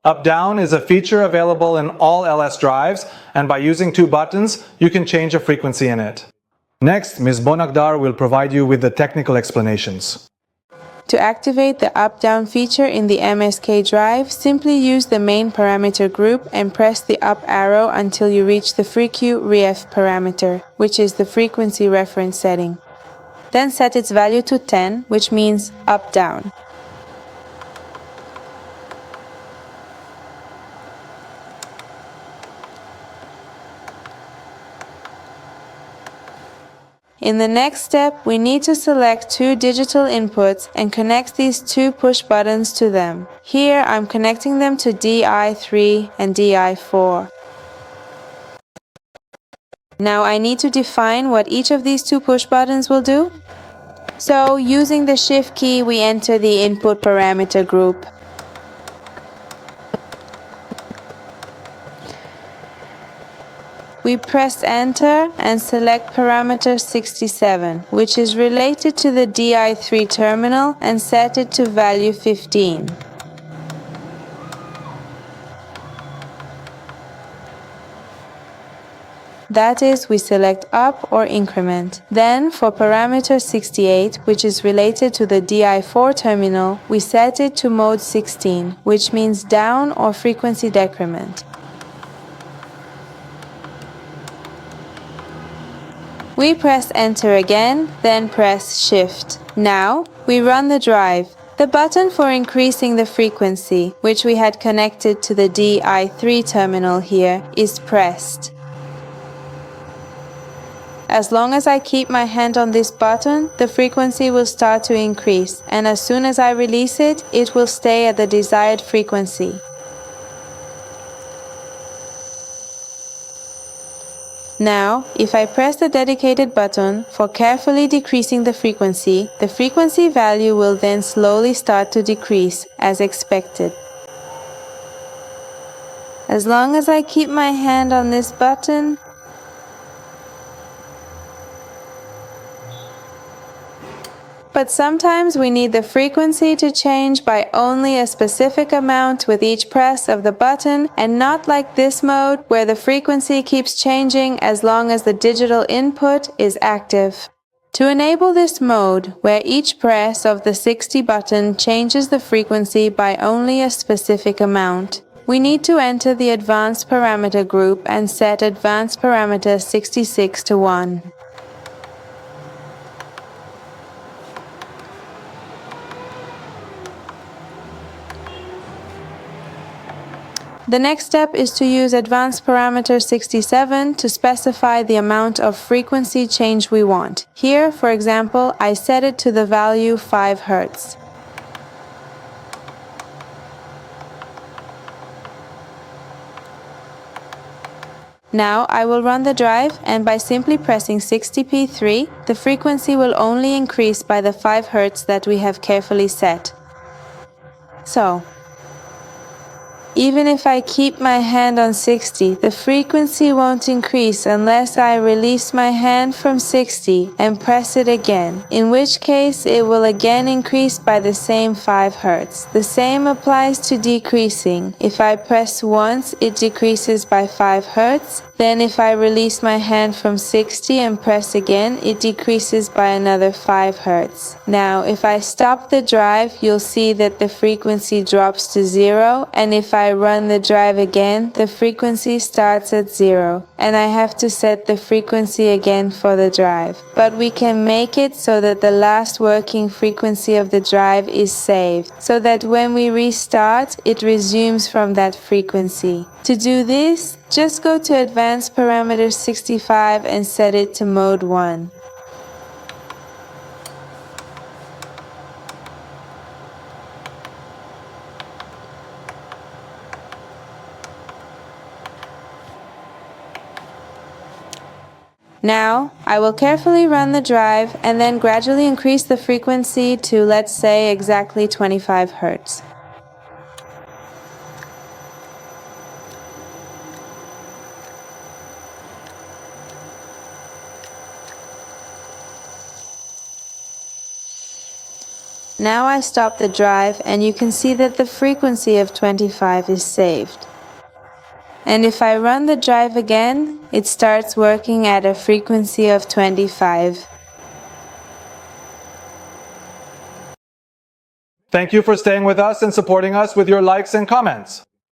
Up-down is a feature available in all LS drives, and by using two buttons, you can change a frequency in it. Next, Ms. Bonagdar will provide you with the technical explanations. To activate the up-down feature in the MSK drive, simply use the main parameter group and press the up arrow until you reach the FreQ-Ref parameter, which is the frequency reference setting. Then set its value to 10, which means up-down. In the next step, we need to select two digital inputs and connect these two push buttons to them. Here I'm connecting them to DI3 and DI4. Now I need to define what each of these two push buttons will do. So using the Shift key, we enter the input parameter group. We press enter and select parameter 67, which is related to the DI3 terminal, and set it to value 15. That is, we select up or increment. Then for parameter 68, which is related to the DI4 terminal, we set it to mode 16, which means down or frequency decrement. We press enter again, then press shift. Now we run the drive. The button for increasing the frequency, which we had connected to the DI3 terminal here, is pressed. As long as I keep my hand on this button, the frequency will start to increase, and as soon as I release it, it will stay at the desired frequency. Now, if I press the dedicated button for carefully decreasing the frequency value will then slowly start to decrease, as expected. As long as I keep my hand on this button, but sometimes we need the frequency to change by only a specific amount with each press of the button, and not like this mode where the frequency keeps changing as long as the digital input is active. To enable this mode, where each press of the 60 button changes the frequency by only a specific amount, we need to enter the advanced parameter group and set advanced parameter 66 to 1. The next step is to use advanced parameter 67 to specify the amount of frequency change we want. Here, for example, I set it to the value 5 Hz. Now I will run the drive, and by simply pressing 60p3, the frequency will only increase by the 5 Hz that we have carefully set. So, even if I keep my hand on 60, the frequency won't increase unless I release my hand from 60 and press it again, in which case it will again increase by the same 5 Hz. The same applies to decreasing. If I press once, it decreases by 5 Hz. Then if I release my hand from 60 and press again, it decreases by another 5 Hz. Now, if I stop the drive, you'll see that the frequency drops to 0, and if I run the drive again, the frequency starts at 0, and I have to set the frequency again for the drive. But we can make it so that the last working frequency of the drive is saved, so that when we restart, it resumes from that frequency. To do this, just go to advanced parameter 65 and set it to mode 1. Now, I will carefully run the drive and then gradually increase the frequency to, let's say, exactly 25 Hz. Now I stop the drive and you can see that the frequency of 25 is saved. And if I run the drive again, it starts working at a frequency of 25. Thank you for staying with us and supporting us with your likes and comments.